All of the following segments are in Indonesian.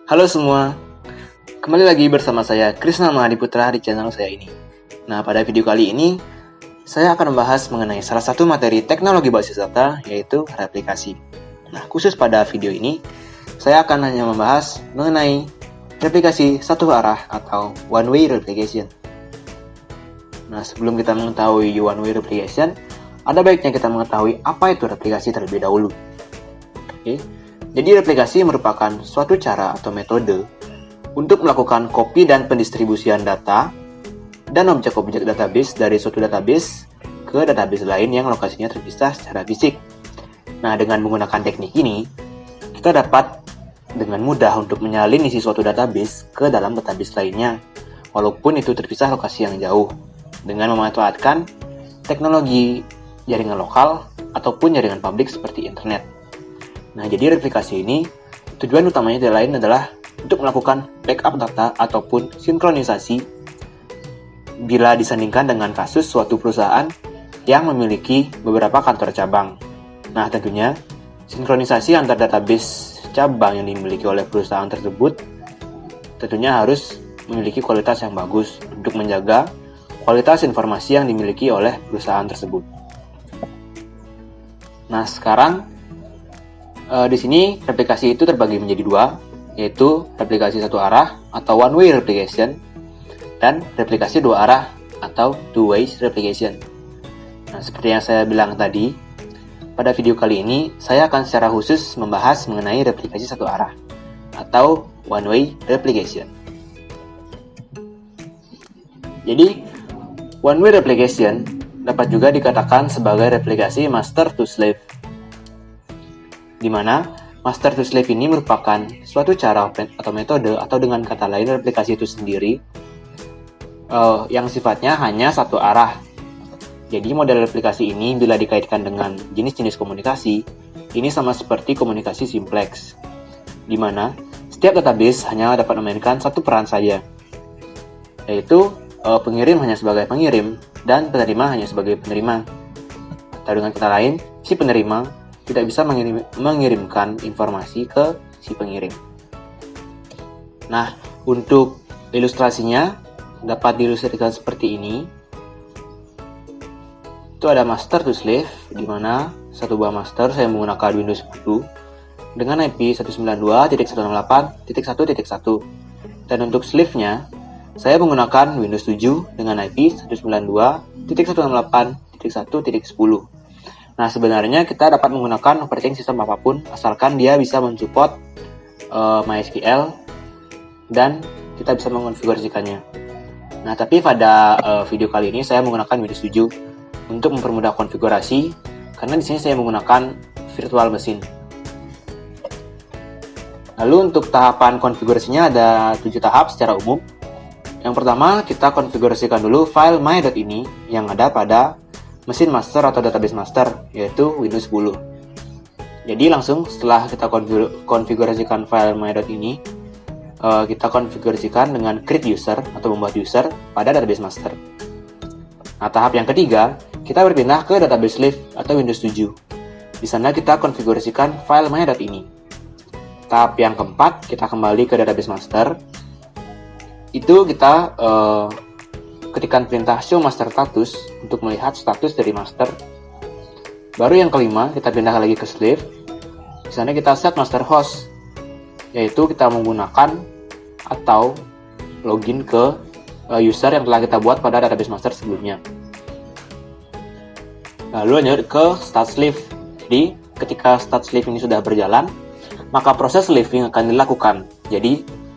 Halo semua, kembali lagi bersama saya Krisna Mahadiputra di channel saya ini. Nah, pada video kali ini saya akan membahas mengenai salah satu materi teknologi basis data, yaitu replikasi. Nah, khusus pada video ini saya akan hanya membahas mengenai replikasi satu arah atau one way replication. Nah, sebelum kita mengetahui one way replication, ada baiknya kita mengetahui apa itu replikasi terlebih dahulu. Oke. Jadi replikasi merupakan suatu cara atau metode untuk melakukan copy dan pendistribusian data dan objek-objek database dari suatu database ke database lain yang lokasinya terpisah secara fisik. Nah, dengan menggunakan teknik ini, kita dapat dengan mudah untuk menyalin isi suatu database ke dalam database lainnya, walaupun itu terpisah lokasi yang jauh, dengan memanfaatkan teknologi jaringan lokal ataupun jaringan publik seperti internet. Nah, jadi replikasi ini tujuan utamanya tidak lain adalah untuk melakukan backup data ataupun sinkronisasi bila disandingkan dengan kasus suatu perusahaan yang memiliki beberapa kantor cabang. Nah, tentunya sinkronisasi antar database cabang yang dimiliki oleh perusahaan tersebut tentunya harus memiliki kualitas yang bagus untuk menjaga kualitas informasi yang dimiliki oleh perusahaan tersebut. Nah, sekarang di sini replikasi itu terbagi menjadi dua, yaitu replikasi satu arah atau one way replication dan replikasi dua arah atau two way replication. Nah, seperti yang saya bilang tadi, pada video kali ini saya akan secara khusus membahas mengenai replikasi satu arah atau one way replication. Jadi, one way replication dapat juga dikatakan sebagai replikasi master to slave, di mana master to slave ini merupakan suatu cara atau metode atau dengan kata lain replikasi itu sendiri yang sifatnya hanya satu arah. Jadi model replikasi ini bila dikaitkan dengan jenis-jenis komunikasi, ini sama seperti komunikasi simplex, di mana setiap database hanya dapat memainkan satu peran saja, yaitu pengirim hanya sebagai pengirim dan penerima hanya sebagai penerima. Atau dengan kata lain, si penerima tidak bisa mengirimkan informasi ke si pengirim. Nah, untuk ilustrasinya dapat diilustrasikan seperti ini. Itu ada master to slave, di mana satu buah master saya menggunakan Windows 10 dengan IP 192.168.1.1. Dan untuk slave-nya, saya menggunakan Windows 7 dengan IP 192.168.1.10. Nah, sebenarnya kita dapat menggunakan operating system apapun asalkan dia bisa mensupport MySQL dan kita bisa mengonfigurasikannya. Nah, tapi pada video kali ini saya menggunakan Windows 7 untuk mempermudah konfigurasi karena di sini saya menggunakan virtual machine. Lalu untuk tahapan konfigurasinya ada 7 tahap secara umum. Yang pertama, kita konfigurasikan dulu file my.ini yang ada pada mesin master atau database master, yaitu Windows 10. Jadi langsung setelah kita konfigurasikan file my.ini, kita konfigurasikan dengan create user atau membuat user pada database master. Nah, tahap yang ketiga, kita berpindah ke database slave atau Windows 7. Di sana kita konfigurasikan file my.ini. Tahap yang keempat, kita kembali ke database master. Itu kita ketikkan perintah show master status untuk melihat status dari master. Baru yang kelima, kita pindah lagi ke slave. Di sana kita set master host, yaitu kita menggunakan atau login ke user yang telah kita buat pada database master sebelumnya. Lalu lanjut ke start slave. Jadi, ketika start slave ini sudah berjalan, maka proses slaving akan dilakukan. Jadi,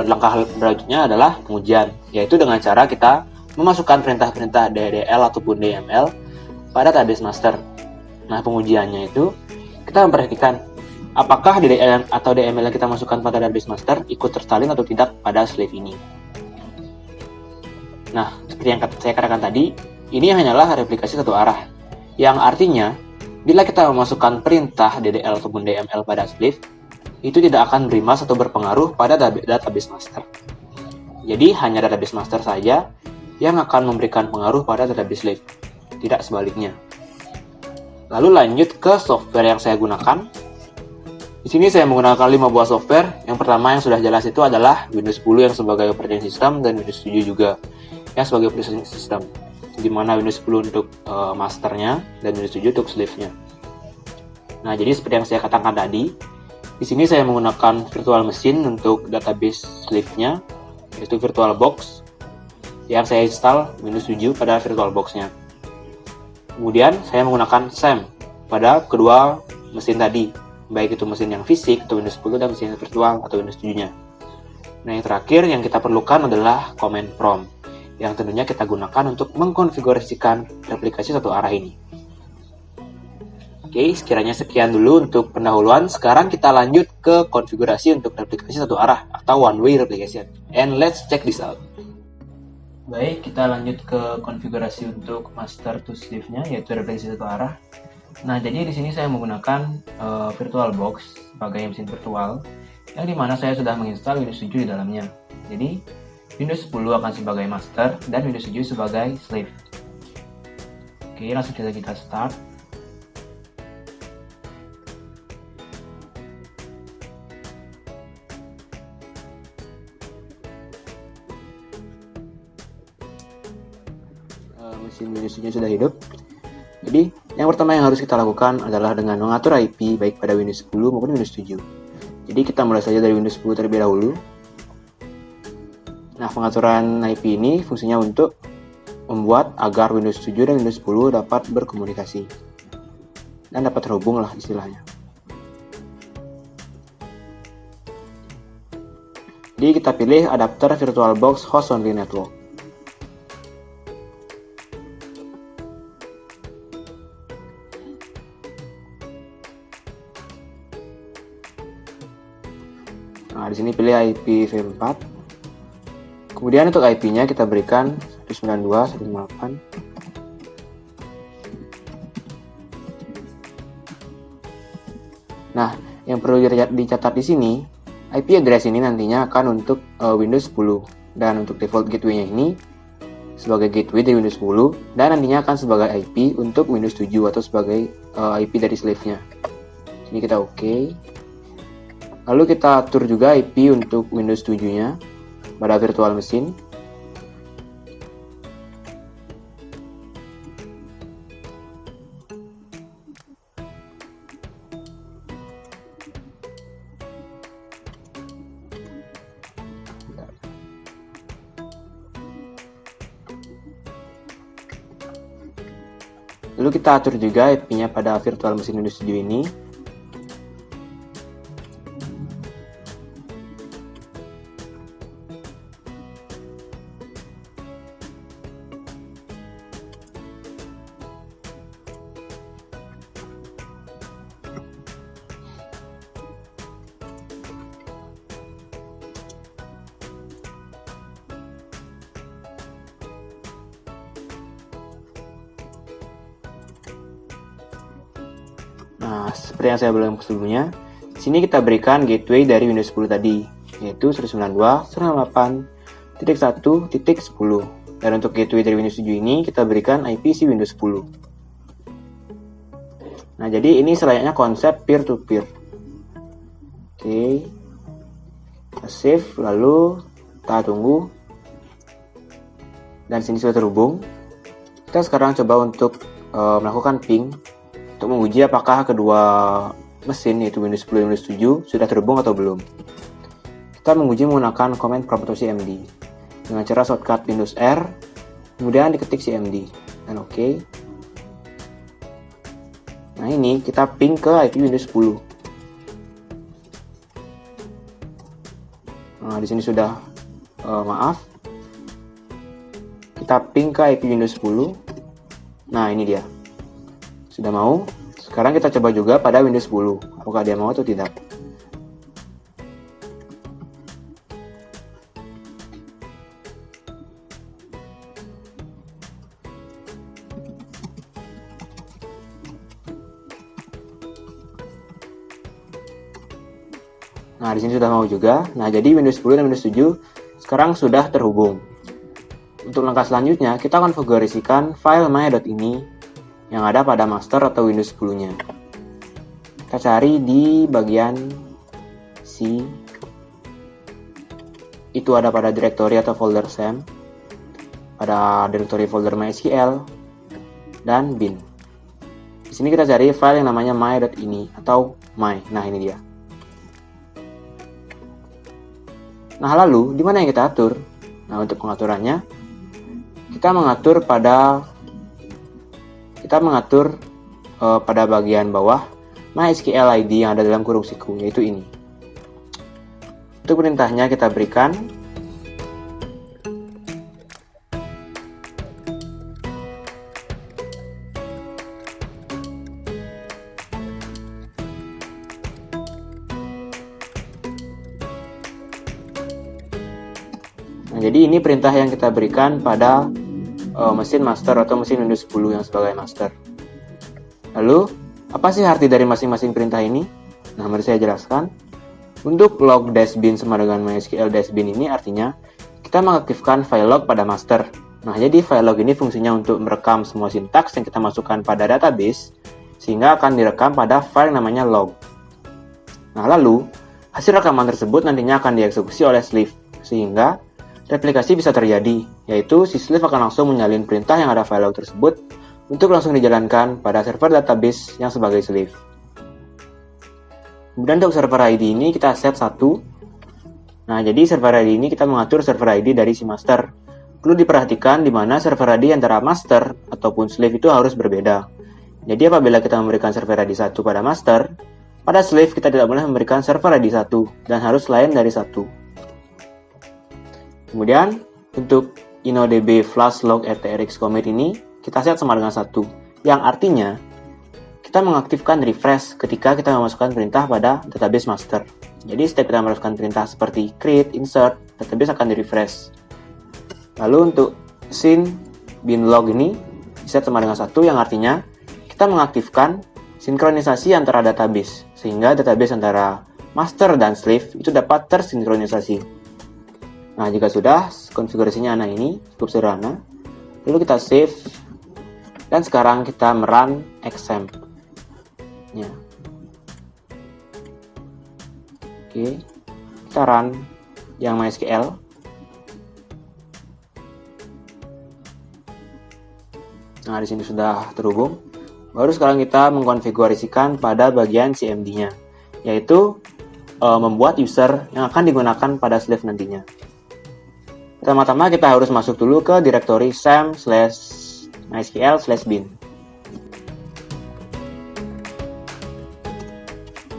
langkah berikutnya adalah pengujian, yaitu dengan cara kita memasukkan perintah-perintah DDL ataupun DML pada database master. Nah, pengujiannya itu kita memperhatikan apakah DDL atau DML yang kita masukkan pada database master ikut tersalin atau tidak pada slave ini. Nah, seperti yang saya katakan tadi, ini hanyalah replikasi satu arah, yang artinya bila kita memasukkan perintah DDL ataupun DML pada slave, itu tidak akan berimbas atau berpengaruh pada database master. Jadi hanya database master saja yang akan memberikan pengaruh pada database slave, tidak sebaliknya. Lalu lanjut ke software yang saya gunakan. Di sini saya menggunakan 5 buah software. Yang pertama yang sudah jelas itu adalah Windows 10 yang sebagai operating system dan Windows 7 juga yang sebagai operating system. Di mana Windows 10 untuk masternya dan Windows 7 untuk slave-nya. Nah, jadi seperti yang saya katakan tadi, di sini saya menggunakan virtual machine untuk database slave-nya, yaitu VirtualBox yang saya install Windows 7 pada VirtualBox-nya. Kemudian saya menggunakan SAM pada kedua mesin tadi, baik itu mesin yang fisik atau Windows 10 dan mesin yang virtual atau Windows 7-nya. Nah, yang terakhir yang kita perlukan adalah command prompt, yang tentunya kita gunakan untuk mengkonfigurasikan aplikasi satu arah ini. Oke, sekiranya sekian dulu untuk pendahuluan. Sekarang kita lanjut ke konfigurasi untuk aplikasi satu arah atau one way replication. And let's check this out. Baik, kita lanjut ke konfigurasi untuk master to slave-nya, yaitu replikasi satu arah. Nah, jadi di sini saya menggunakan VirtualBox sebagai mesin virtual, yang dimana saya sudah menginstal Windows 7 di dalamnya. Jadi, Windows 10 akan sebagai master dan Windows 7 sebagai slave. Oke, langsung kita start. Mesin Windows 7 sudah hidup. Jadi, yang pertama yang harus kita lakukan adalah dengan mengatur IP baik pada Windows 10 maupun Windows 7. Jadi, kita mulai saja dari Windows 10 terlebih dahulu. Nah, pengaturan IP ini fungsinya untuk membuat agar Windows 7 dan Windows 10 dapat berkomunikasi dan dapat terhubung lah istilahnya. Jadi, kita pilih adapter VirtualBox Host Only Network. Nah, di sini pilih IP v4. Kemudian untuk IP-nya kita berikan 192.168. Nah, yang perlu dicatat di sini, IP address ini nantinya akan untuk Windows 10 dan untuk default gateway-nya ini sebagai gateway dari Windows 10 dan nantinya akan sebagai IP untuk Windows 7 atau sebagai IP dari slave-nya. Ini kita oke. Lalu kita atur juga IP untuk Windows 7-nya pada virtual machine. Lalu kita atur juga IP-nya pada virtual machine Windows 7 ini. Nah, seperti yang saya bilang sebelumnya, di sini kita berikan gateway dari Windows 10 tadi, yaitu 192.168.1.10. Dan untuk gateway dari Windows 7 ini, kita berikan IP si Windows 10. Nah, jadi ini selayaknya konsep peer-to-peer. Oke, kita save, lalu kita tunggu. Dan sini sudah terhubung. Kita sekarang coba untuk melakukan ping untuk menguji apakah kedua mesin yaitu Windows 10 dan Windows 7 sudah terhubung atau belum. Kita menguji menggunakan command prompt atau CMD dengan cara shortcut Windows R, kemudian diketik CMD dan oke. Nah, ini kita ping ke IP Windows 10. Nah, di sini sudah maaf. Kita ping ke IP Windows 10. Nah, ini dia. Sudah mau. Sekarang kita coba juga pada Windows 10. Apakah dia mau atau tidak. Nah, di sini sudah mau juga. Nah, jadi Windows 10 dan Windows 7 sekarang sudah terhubung. Untuk langkah selanjutnya, kita konfigurasikan file my.ini yang ada pada master atau Windows 10-nya. Kita cari di bagian C. Itu ada pada directory atau folder SAM, pada directory folder MySQL, dan bin. Di sini kita cari file yang namanya my.ini atau my. Nah, ini dia. Nah, lalu di mana yang kita atur? Nah, untuk pengaturannya kita mengatur pada bagian bawah MySQL ID yang ada dalam kurung siku, yaitu ini. Untuk perintahnya kita berikan jadi ini perintah yang kita berikan pada mesin master atau mesin Windows 10 yang sebagai master. Lalu, apa sih arti dari masing-masing perintah ini? Nah, mari saya jelaskan. Untuk log -bin sama dengan MySQL -bin ini artinya kita mengaktifkan file log pada master. Nah, jadi file log ini fungsinya untuk merekam semua sintaks yang kita masukkan pada database, sehingga akan direkam pada file namanya log. Nah, lalu, hasil rekaman tersebut nantinya akan dieksekusi oleh sleeve, sehingga replikasi bisa terjadi, yaitu si sleeve akan langsung menyalin perintah yang ada file log tersebut untuk langsung dijalankan pada server database yang sebagai sleeve. Kemudian untuk server ID ini kita set 1. Nah, jadi server ID ini kita mengatur server ID dari si master. Perlu diperhatikan di mana server ID antara master ataupun slave itu harus berbeda. Jadi apabila kita memberikan server ID 1 pada master, pada slave kita tidak boleh memberikan server ID 1 dan harus lain dari 1. Kemudian untuk inodb flash log rtrx commit ini kita set sama dengan 1, yang artinya kita mengaktifkan refresh ketika kita memasukkan perintah pada database master. Jadi setiap kita memasukkan perintah seperti create, insert, database akan di-refresh. Lalu untuk syn bin log ini set sama dengan 1, yang artinya kita mengaktifkan sinkronisasi antara database, sehingga database antara master dan slave itu dapat tersinkronisasi. Nah, jika sudah, konfigurasinya ini cukup sederhana. Lalu kita save, dan sekarang kita merun XAMPP. Ya. Oke, kita run yang MySQL. Nah, di sini sudah terhubung. Baru sekarang kita mengkonfigurasikan pada bagian CMD-nya, yaitu membuat user yang akan digunakan pada slave nantinya. Pertama-tama kita harus masuk dulu ke directory sam/mysql/bin.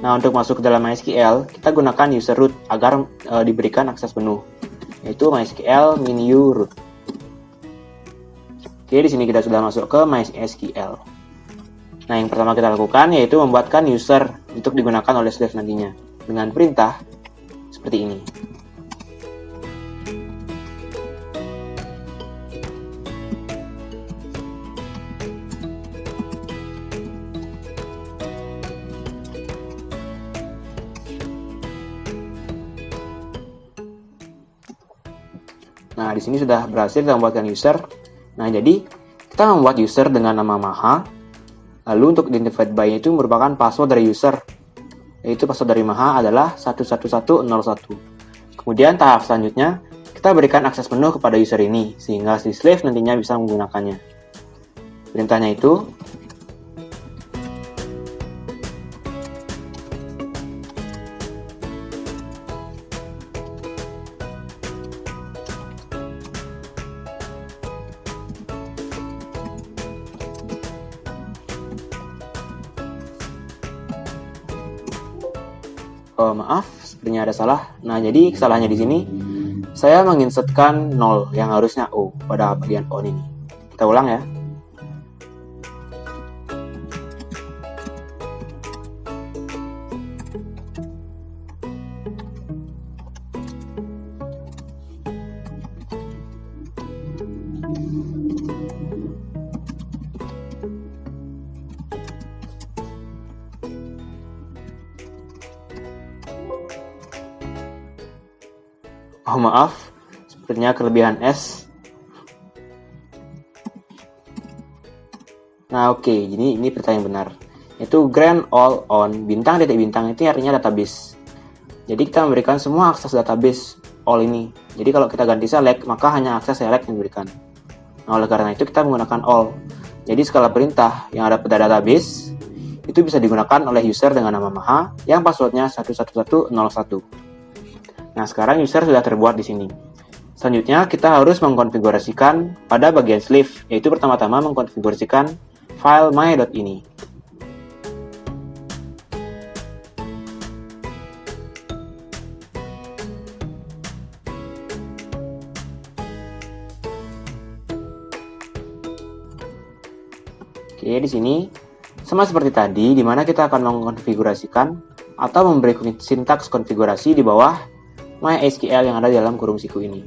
Nah, untuk masuk ke dalam MySQL, kita gunakan user root agar diberikan akses penuh, yaitu MySQL -u root. Oke, di sini kita sudah masuk ke MySQL. Nah, yang pertama kita lakukan yaitu membuatkan user untuk digunakan oleh slave nantinya dengan perintah seperti ini. Nah, di sini sudah berhasil kita membuatkan user. Nah, jadi kita membuat user dengan nama Maha. Lalu untuk identified by itu merupakan password dari user, yaitu password dari Maha adalah 11101. Kemudian tahap selanjutnya kita berikan akses penuh kepada user ini, sehingga si slave nantinya bisa menggunakannya. Perintahnya itu maaf, sepertinya ada salah. Nah, jadi kesalahannya di sini saya menginsertkan 0 yang harusnya O pada bagian on ini. Kita ulang ya. Oh maaf, sepertinya kelebihan S. Nah oke, ini pertanyaan benar, yaitu grant all on bintang titik bintang itu artinya database. Jadi kita memberikan semua akses database all ini. Jadi kalau kita ganti select, maka hanya akses select yang diberikan. Nah, oleh karena itu kita menggunakan all. Jadi skala perintah yang ada pada database itu bisa digunakan oleh user dengan nama Maha yang passwordnya 11101. Nah, sekarang user sudah terbuat di sini. Selanjutnya kita harus mengkonfigurasikan pada bagian sleeve, yaitu pertama-tama mengkonfigurasikan file my.ini. Oke, di sini sama seperti tadi, di mana kita akan mengkonfigurasikan atau memberi sintaks konfigurasi di bawah MySQL yang ada di dalam kurung siku ini.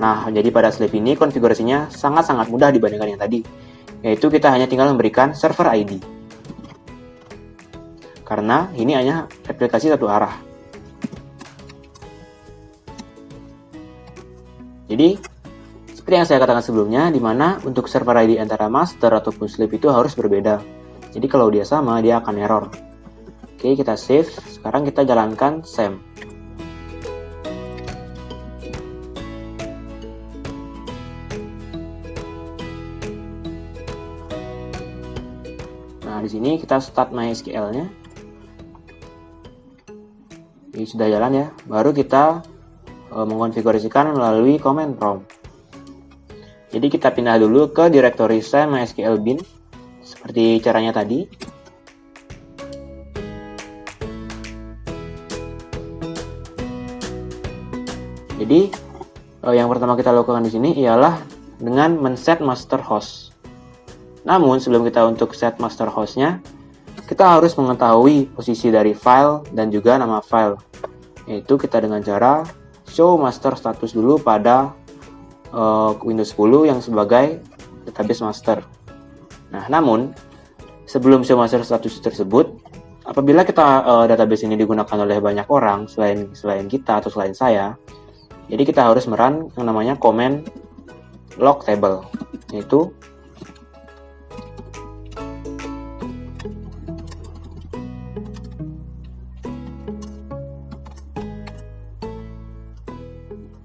Nah, jadi pada sleeve ini konfigurasinya sangat-sangat mudah dibandingkan yang tadi, yaitu kita hanya tinggal memberikan server ID. Karena ini hanya replikasi satu arah. Jadi, seperti yang saya katakan sebelumnya, di mana untuk server ID antara master ataupun sleeve itu harus berbeda. Jadi kalau dia sama, dia akan error. Oke, kita save. Sekarang kita jalankan SAM. Nah, di sini kita start MySQL-nya. Ini sudah jalan ya. Baru kita mengkonfigurasikan melalui command prompt. Jadi kita pindah dulu ke directory SAM MySQL bin seperti caranya tadi. Jadi yang pertama kita lakukan di sini ialah dengan men-set master host. Namun sebelum kita untuk set master hostnya, kita harus mengetahui posisi dari file dan juga nama file. Yaitu kita dengan cara show master status dulu pada Windows 10 yang sebagai database master. Nah, namun sebelum show master status tersebut, apabila kita database ini digunakan oleh banyak orang selain kita atau selain saya, jadi kita harus merun yang namanya command log table, yaitu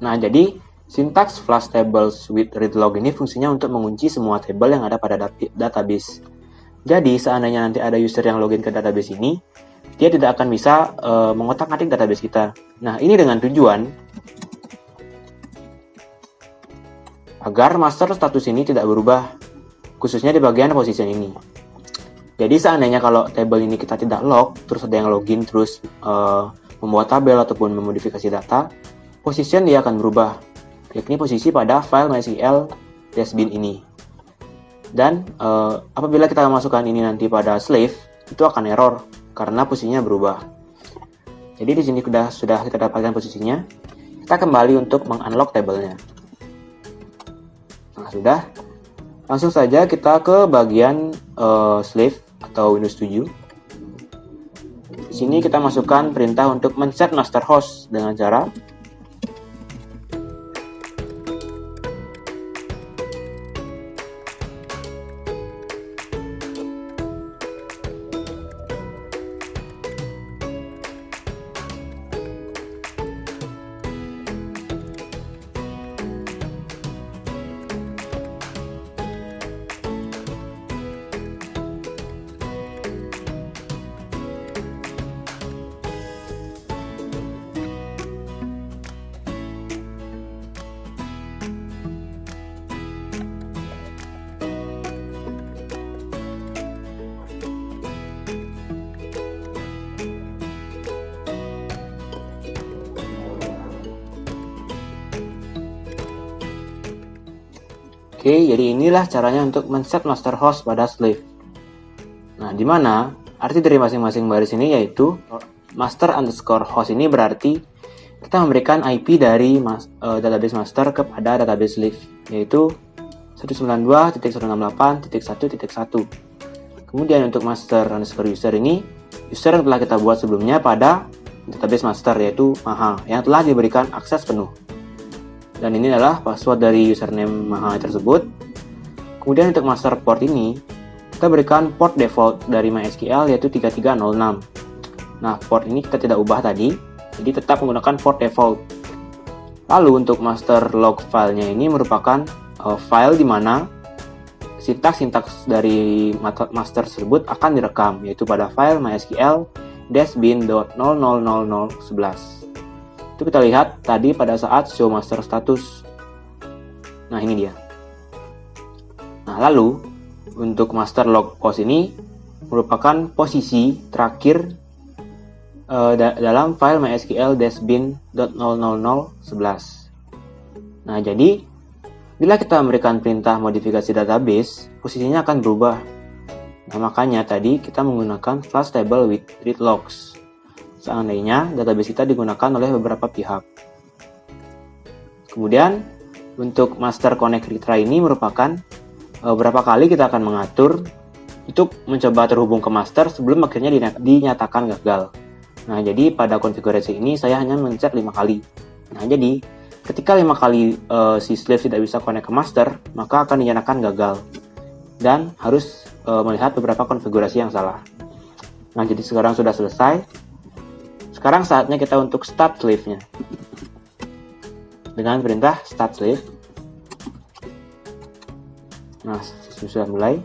jadi sintaks flush tables with read log ini fungsinya untuk mengunci semua table yang ada pada database. Jadi seandainya nanti ada user yang login ke database ini, dia tidak akan bisa mengotak-atik database kita. Nah, ini dengan tujuan agar master status ini tidak berubah, khususnya di bagian position ini. Jadi seandainya kalau table ini kita tidak log, terus ada yang login terus membuat tabel ataupun memodifikasi data, position dia akan berubah, yakni posisi pada file MySQL -bin ini. Dan apabila kita masukkan ini nanti pada slave, itu akan error karena posisinya berubah. Jadi di sini sudah kita dapatkan posisinya. Kita kembali untuk mengunlock tabelnya. Nah, sudah. Langsung saja kita ke bagian slave atau Windows 7. Di sini kita masukkan perintah untuk men-set master host dengan cara Oke, jadi inilah caranya untuk men-set master host pada slave. Nah, di mana arti dari masing-masing baris ini yaitu master underscore host ini berarti kita memberikan IP dari database master kepada database slave, yaitu 192.168.1.1. Kemudian untuk master underscore user ini, user yang telah kita buat sebelumnya pada database master, yaitu Maha, yang telah diberikan akses penuh. Dan ini adalah password dari username Maha tersebut. Kemudian untuk master port ini, kita berikan port default dari MySQL yaitu 3306. Nah, port ini kita tidak ubah tadi, jadi tetap menggunakan port default. Lalu untuk master log filenya ini merupakan file di mana sintaks dari master tersebut akan direkam, yaitu pada file MySQL -bin.0000011. Itu kita lihat tadi pada saat show master status. Nah, ini dia. Nah, lalu untuk master log post ini merupakan posisi terakhir dalam file MySQL -bin.00011. Nah, jadi bila kita memberikan perintah modifikasi database, posisinya akan berubah. Nah, makanya tadi kita menggunakan flash table with read logs. Seandainya database kita digunakan oleh beberapa pihak. Kemudian, untuk master connect retry ini merupakan beberapa kali kita akan mengatur untuk mencoba terhubung ke master sebelum akhirnya dinyatakan gagal. Nah, jadi pada konfigurasi ini saya hanya mencet 5 kali. Nah, jadi ketika 5 kali si slave tidak bisa connect ke master, maka akan dinyatakan gagal. Dan harus melihat beberapa konfigurasi yang salah. Nah, jadi sekarang sudah selesai. Sekarang saatnya kita untuk start slave-nya. Dengan perintah start slave. Nah, sudah mulai.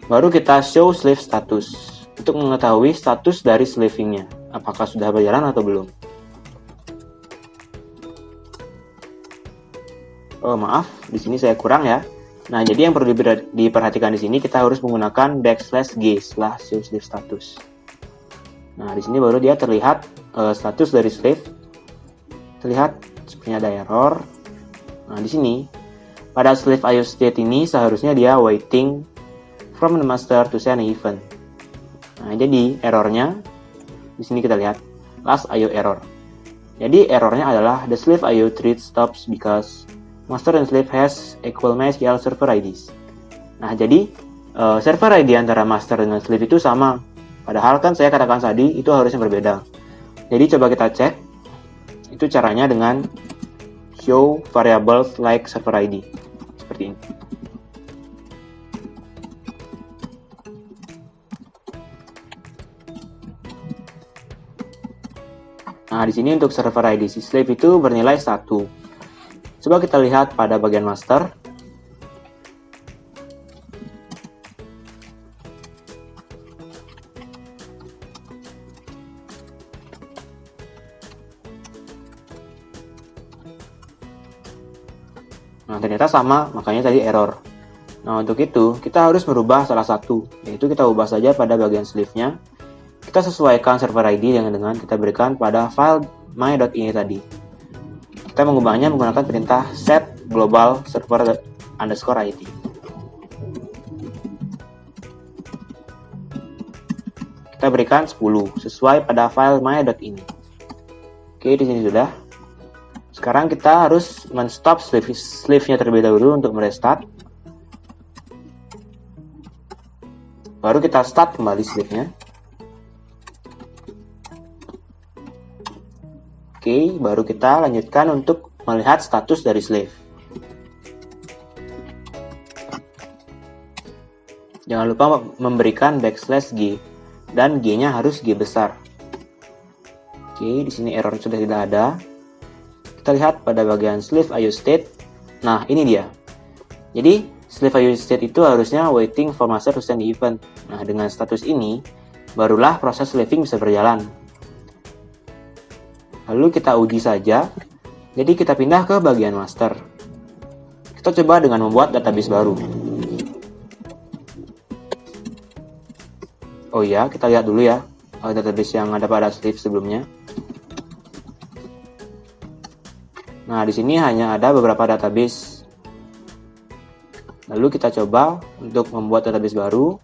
Baru kita show slave status. Untuk mengetahui status dari slaving-nya. Apakah sudah berjalan atau belum. Oh, maaf, di sini saya kurang ya. Nah, jadi yang perlu diperhatikan di sini kita harus menggunakan \g setelah show slave status. Nah, di sini baru dia terlihat status dari slave. Terlihat sepertinya ada error. Nah, di sini pada slave IO state ini seharusnya dia waiting from the master to send an event. Nah, jadi errornya di sini kita lihat last IO error. Jadi errornya adalah the slave IO thread stops because master and slave has equal MySQL server IDs. Nah, jadi server ID antara master dengan slave itu sama. Padahal kan saya katakan tadi itu harusnya berbeda. Jadi coba kita cek. Itu caranya dengan show variables like server ID. Seperti ini. Nah, di sini untuk server ID si slave itu bernilai 1. Coba kita lihat pada bagian master. Nah, ternyata sama, makanya tadi error. Nah, untuk itu, kita harus merubah salah satu, yaitu kita ubah saja pada bagian sleeve-nya. Kita sesuaikan server ID dengan kita berikan pada file my.ini tadi. Kita mengubahnya menggunakan perintah set global server underscore ID. Kita berikan 10 sesuai pada file my.ini. Oke, di sini sudah. Sekarang kita harus men-stop sleeve-nya terlebih dahulu untuk merestart. Baru kita start kembali sleeve-nya. Oke, baru kita lanjutkan untuk melihat status dari slave. Jangan lupa memberikan \g dan g-nya harus g besar. Oke, di sini error sudah tidak ada. Kita lihat pada bagian slave IO state. Nah, ini dia. Jadi, slave IO state itu harusnya waiting for master to send the event. Nah, dengan status ini, barulah proses slaving bisa berjalan. Lalu kita uji saja. Jadi kita pindah ke bagian master. Kita coba dengan membuat database baru. Oh iya, kita lihat dulu ya database yang ada pada slave sebelumnya. Nah, di sini hanya ada beberapa database. Lalu kita coba untuk membuat database baru.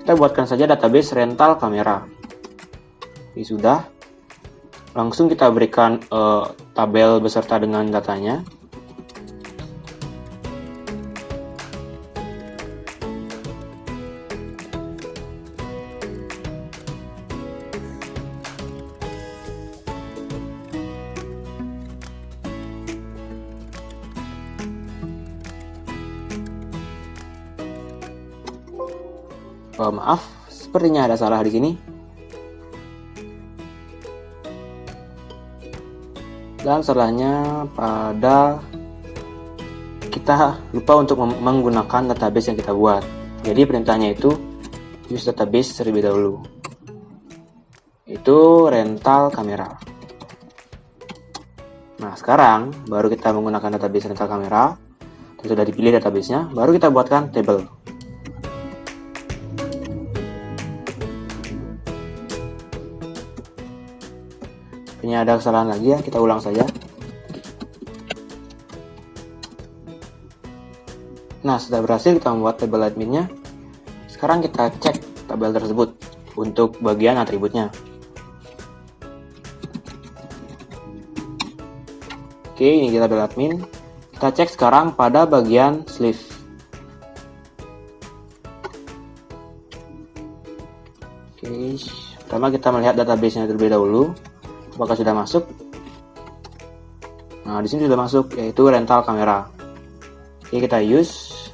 Kita buatkan saja database rental kamera. Ini sudah. Langsung kita berikan tabel beserta dengan datanya. Maaf, sepertinya ada salah di sini. Dan setelahnya kita lupa untuk menggunakan database yang kita buat. Jadi perintahnya itu use database terlebih dahulu. Itu rental kamera. Nah, sekarang baru kita menggunakan database rental kamera. Sudah dipilih databasenya, baru kita buatkan table. Ini ada kesalahan lagi ya, kita ulang saja. Nah, sudah berhasil kita membuat tabel adminnya. Sekarang kita cek tabel tersebut untuk bagian atributnya. Oke, ini tabel admin. Kita cek sekarang pada bagian sleeve. Oke, pertama kita melihat database-nya terlebih dahulu. Apakah sudah masuk? Nah, di sini sudah masuk, yaitu rental kamera. Oke, kita use.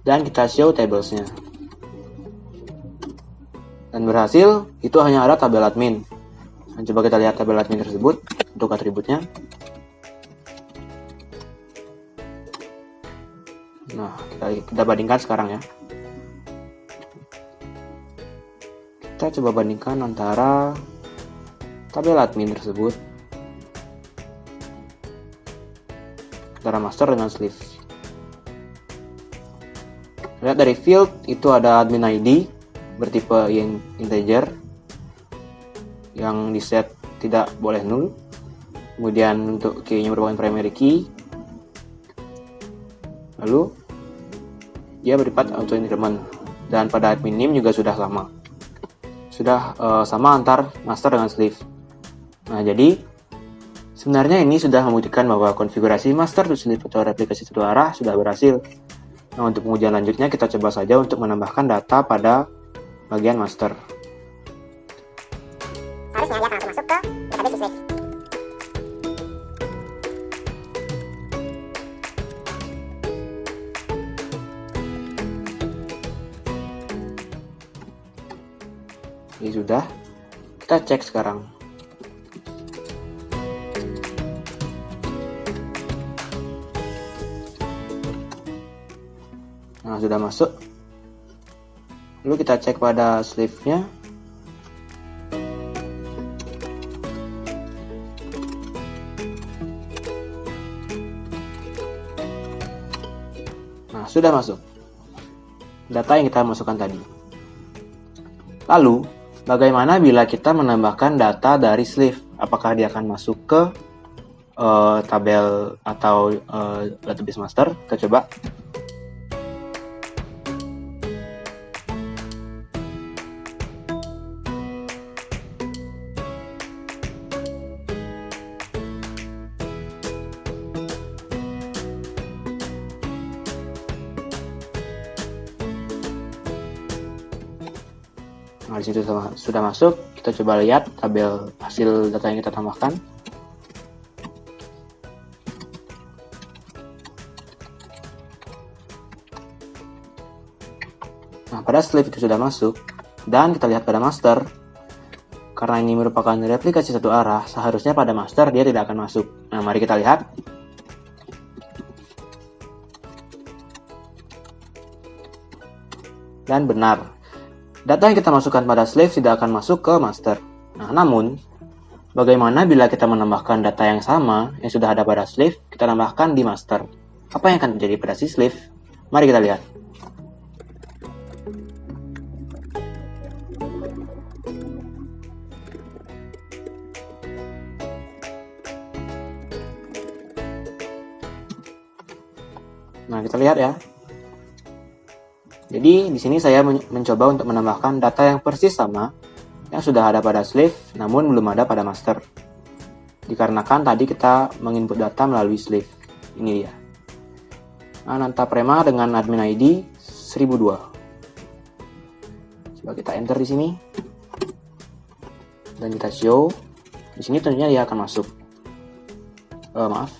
Dan kita show tablesnya. Dan berhasil, itu hanya ada tabel admin. Dan coba kita lihat tabel admin tersebut untuk atributnya. Nah, kita bandingkan sekarang ya. Kita coba bandingkan antara tabel admin tersebut antara master dengan sleeve. Lihat dari field itu ada admin ID bertipe integer yang di set tidak boleh null. Kemudian untuk key-nya merupakan primary key. Lalu dia bersifat auto increment, dan pada admin name juga sudah sama. Sudah sama antar master dengan sleeve. Nah, jadi sebenarnya ini sudah membuktikan bahwa konfigurasi master to sleeve atau replikasi satu arah sudah berhasil. Nah, untuk pengujian lanjutnya kita coba saja untuk menambahkan data pada bagian master. Harusnya dia akan langsung masuk ke database sleeve. Oke, sudah. Kita cek sekarang. Nah, sudah masuk. Lalu kita cek pada sleeve-nya. Nah, sudah masuk data yang kita masukkan tadi. Lalu, bagaimana bila kita menambahkan data dari sleeve? Apakah dia akan masuk ke tabel atau database master? Kita coba. Nah, di situ sudah masuk. Kita coba lihat tabel hasil data yang kita tambahkan. Nah, pada sleeve itu sudah masuk. Dan kita lihat pada master. Karena ini merupakan replikasi satu arah, seharusnya pada master dia tidak akan masuk. Nah, mari kita lihat. Dan benar. Data yang kita masukkan pada sleeve tidak akan masuk ke master. Nah, namun, bagaimana bila kita menambahkan data yang sama yang sudah ada pada sleeve, kita tambahkan di master? Apa yang akan terjadi pada si sleeve? Mari kita lihat. Nah, kita lihat ya. Jadi di sini saya mencoba untuk menambahkan data yang persis sama yang sudah ada pada sleeve, namun belum ada pada master. Dikarenakan tadi kita menginput data melalui sleeve. Ini dia. Ananta Prema dengan admin ID 1002. Coba kita enter di sini. Dan kita show. Di sini tentunya dia akan masuk. Maaf.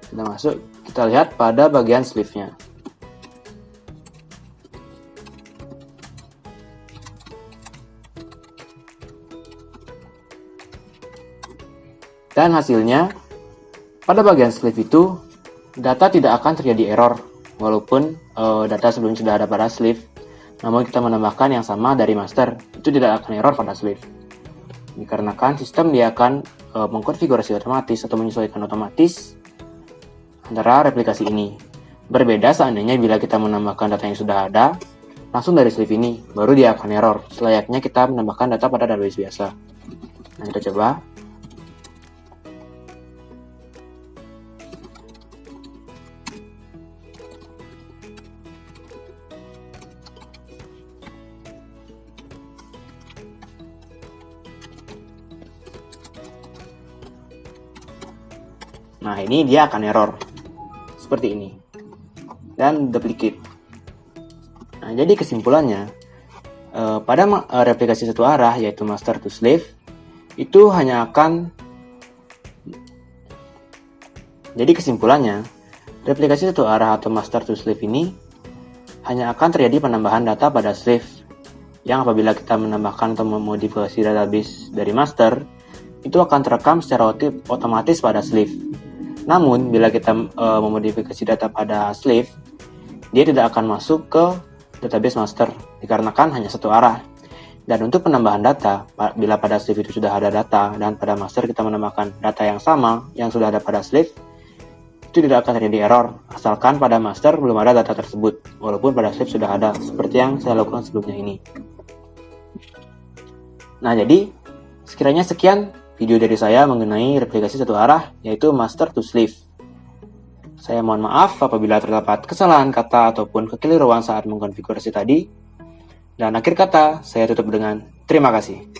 Kita masuk, kita lihat pada bagian sleeve-nya. Dan hasilnya, pada bagian sleeve itu, data tidak akan terjadi error, walaupun data sebelumnya sudah ada pada sleeve, namun kita menambahkan yang sama dari master, itu tidak akan error pada sleeve. Dikarenakan sistem dia akan mengkonfigurasi otomatis atau menyesuaikan otomatis antara replikasi ini. Berbeda seandainya bila kita menambahkan data yang sudah ada, langsung dari sleeve ini, baru dia akan error, selayaknya kita menambahkan data pada database biasa. Nah, kita coba. Nah, ini dia akan error seperti ini dan duplicate. Nah, jadi kesimpulannya pada replikasi satu arah yaitu master to slave itu hanya akan replikasi satu arah atau master to slave ini hanya akan terjadi penambahan data pada slave yang apabila kita menambahkan atau memodifikasi database dari master itu akan terekam secara otomatis pada slave. Namun, bila kita memodifikasi data pada slave, dia tidak akan masuk ke database master, dikarenakan hanya satu arah. Dan untuk penambahan data, bila pada slave itu sudah ada data, dan pada master kita menambahkan data yang sama yang sudah ada pada slave, itu tidak akan terjadi error, asalkan pada master belum ada data tersebut, walaupun pada slave sudah ada, seperti yang saya lakukan sebelumnya ini. Nah, jadi, sekiranya sekian video dari saya mengenai replikasi satu arah, yaitu master to slave. Saya mohon maaf apabila terdapat kesalahan kata ataupun kekeliruan saat mengkonfigurasi tadi. Dan akhir kata, saya tutup dengan terima kasih.